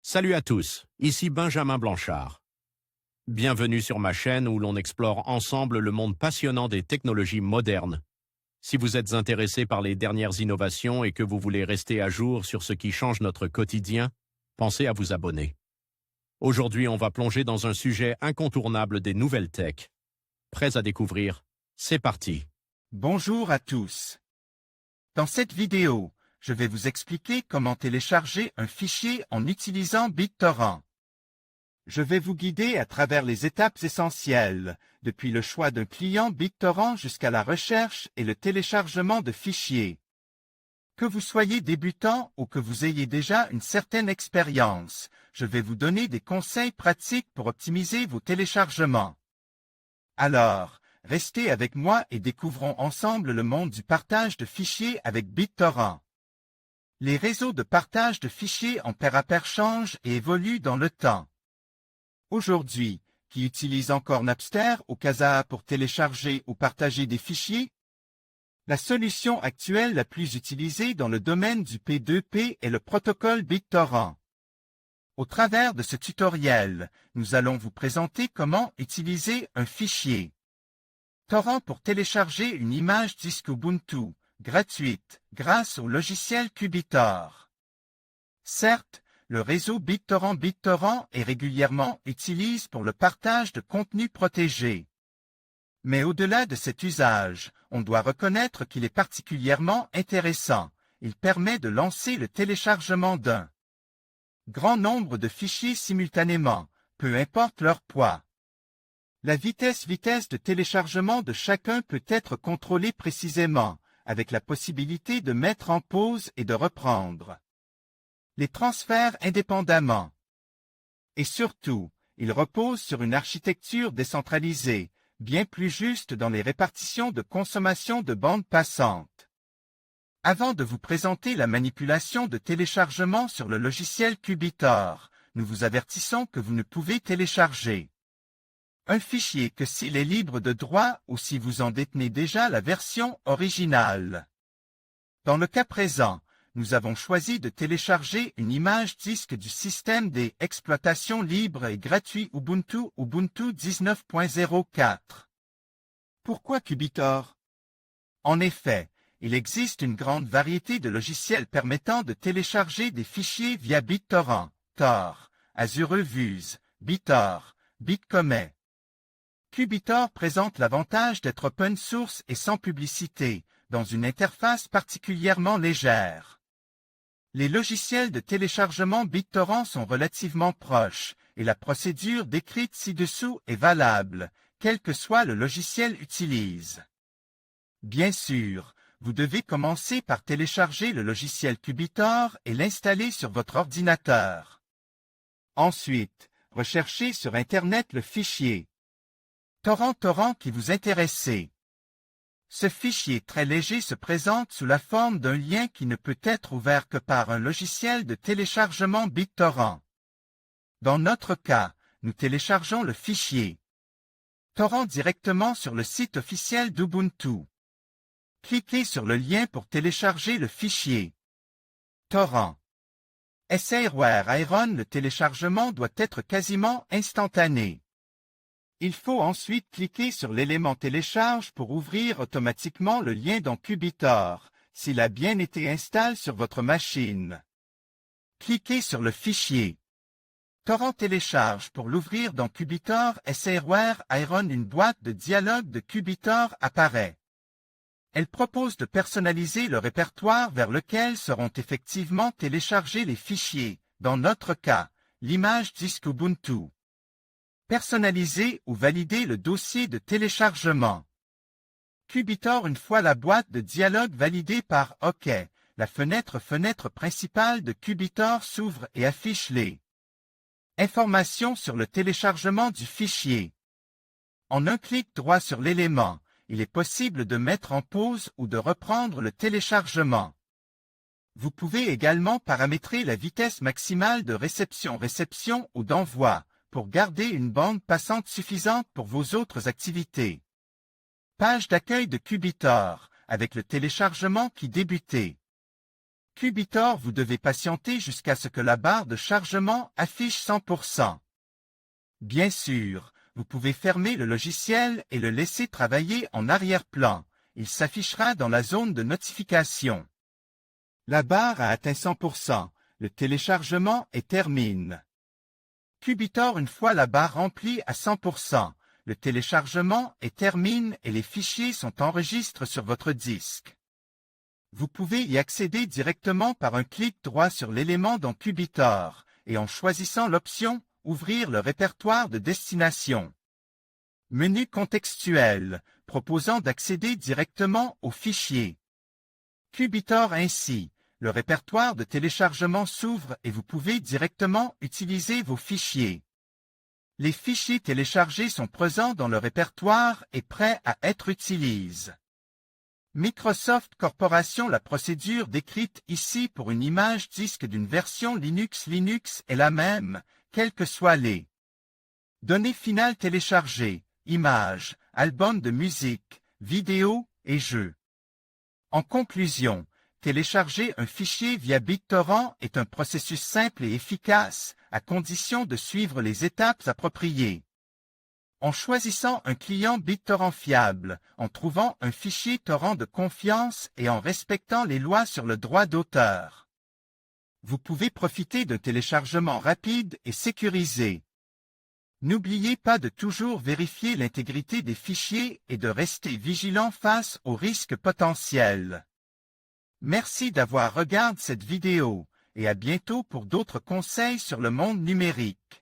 Salut à tous, ici Benjamin Blanchard. Bienvenue sur ma chaîne où l'on explore ensemble le monde passionnant des technologies modernes. Si vous êtes intéressé par les dernières innovations et que vous voulez rester à jour sur ce qui change notre quotidien, pensez à vous abonner. Aujourd'hui, on va plonger dans un sujet incontournable des nouvelles tech. Prêts à découvrir? C'est parti! Bonjour à tous. Dans cette vidéo, je vais vous expliquer comment télécharger un fichier en utilisant BitTorrent. Je vais vous guider à travers les étapes essentielles, depuis le choix d'un client BitTorrent jusqu'à la recherche et le téléchargement de fichiers. Que vous soyez débutant ou que vous ayez déjà une certaine expérience, je vais vous donner des conseils pratiques pour optimiser vos téléchargements. Alors, restez avec moi et découvrons ensemble le monde du partage de fichiers avec BitTorrent. Les réseaux de partage de fichiers en pair-à-pair changent et évoluent dans le temps. Aujourd'hui, qui utilise encore Napster ou Kazaa pour télécharger ou partager des fichiers? La solution actuelle la plus utilisée dans le domaine du P2P est le protocole BitTorrent. Au travers de ce tutoriel, nous allons vous présenter comment utiliser un fichier torrent pour télécharger une image disque Ubuntu, gratuite, grâce au logiciel Qbitor. Certes, le réseau BitTorrent est régulièrement utilisé pour le partage de contenu protégé. Mais au-delà de cet usage, on doit reconnaître qu'il est particulièrement intéressant. Il permet de lancer le téléchargement d'un grand nombre de fichiers simultanément, peu importe leur poids. La vitesse de téléchargement de chacun peut être contrôlée précisément, avec la possibilité de mettre en pause et de reprendre les transferts indépendamment. Et surtout, il repose sur une architecture décentralisée, bien plus juste dans les répartitions de consommation de bande passante. Avant de vous présenter la manipulation de téléchargement sur le logiciel Qbitor, nous vous avertissons que vous ne pouvez télécharger un fichier que s'il est libre de droit ou si vous en détenez déjà la version originale. Dans le cas présent, nous avons choisi de télécharger une image disque du système des exploitations libres et gratuits Ubuntu 19.04. Pourquoi Qbitor? En effet, il existe une grande variété de logiciels permettant de télécharger des fichiers via BitTorrent, Tor, Azure Vuz, Bitor, Bitcomet. Qbitor présente l'avantage d'être open source et sans publicité, dans une interface particulièrement légère. Les logiciels de téléchargement BitTorrent sont relativement proches, et la procédure décrite ci-dessous est valable, quel que soit le logiciel utilisé. Bien sûr, vous devez commencer par télécharger le logiciel Qbitor et l'installer sur votre ordinateur. Ensuite, recherchez sur Internet le fichier torrent qui vous intéresse. Ce fichier très léger se présente sous la forme d'un lien qui ne peut être ouvert que par un logiciel de téléchargement BitTorrent. Dans notre cas, nous téléchargeons le fichier torrent directement sur le site officiel d'Ubuntu. Cliquez sur le lien pour télécharger le fichier torrent. Essayeware Iron, le téléchargement doit être quasiment instantané. Il faut ensuite cliquer sur l'élément télécharge pour ouvrir automatiquement le lien dans Qbitor, s'il a bien été installé sur votre machine. Cliquez sur le fichier torrent télécharge pour l'ouvrir dans Qbitor Essayeware Iron. Une boîte de dialogue de Qbitor apparaît. Elle propose de personnaliser le répertoire vers lequel seront effectivement téléchargés les fichiers, dans notre cas, l'image disque Ubuntu. Personnaliser ou valider le dossier de téléchargement. Qbitor. Une fois la boîte de dialogue validée par OK, la fenêtre principale de Qbitor s'ouvre et affiche les informations sur le téléchargement du fichier. En un clic droit sur l'élément, il est possible de mettre en pause ou de reprendre le téléchargement. Vous pouvez également paramétrer la vitesse maximale de réception ou d'envoi, pour garder une bande passante suffisante pour vos autres activités. Page d'accueil de Qbitor, avec le téléchargement qui débutait. Cubitor, vous devez patienter jusqu'à ce que la barre de chargement affiche 100%. Bien sûr, vous pouvez fermer le logiciel et le laisser travailler en arrière-plan. Il s'affichera dans la zone de notification. La barre a atteint 100%. Le téléchargement est terminé. Cubitor, une fois la barre remplie à 100%, le téléchargement est terminé et les fichiers sont enregistrés sur votre disque. Vous pouvez y accéder directement par un clic droit sur l'élément dans Cubitor et en choisissant l'option « Ouvrir le répertoire de destination ». Menu contextuel, proposant d'accéder directement aux fichiers. Cubitor ainsi, le répertoire de téléchargement s'ouvre et vous pouvez directement utiliser vos fichiers. Les fichiers téléchargés sont présents dans le répertoire et prêts à être utilisés. Microsoft Corporation. La procédure décrite ici pour une image disque d'une version Linux est la même, quelles que soient les données finales téléchargées, images, albums de musique, vidéos et jeux. En conclusion, télécharger un fichier via BitTorrent est un processus simple et efficace, à condition de suivre les étapes appropriées. En choisissant un client BitTorrent fiable, en trouvant un fichier torrent de confiance et en respectant les lois sur le droit d'auteur, vous pouvez profiter d'un téléchargement rapide et sécurisé. N'oubliez pas de toujours vérifier l'intégrité des fichiers et de rester vigilant face aux risques potentiels. Merci d'avoir regardé cette vidéo et à bientôt pour d'autres conseils sur le monde numérique.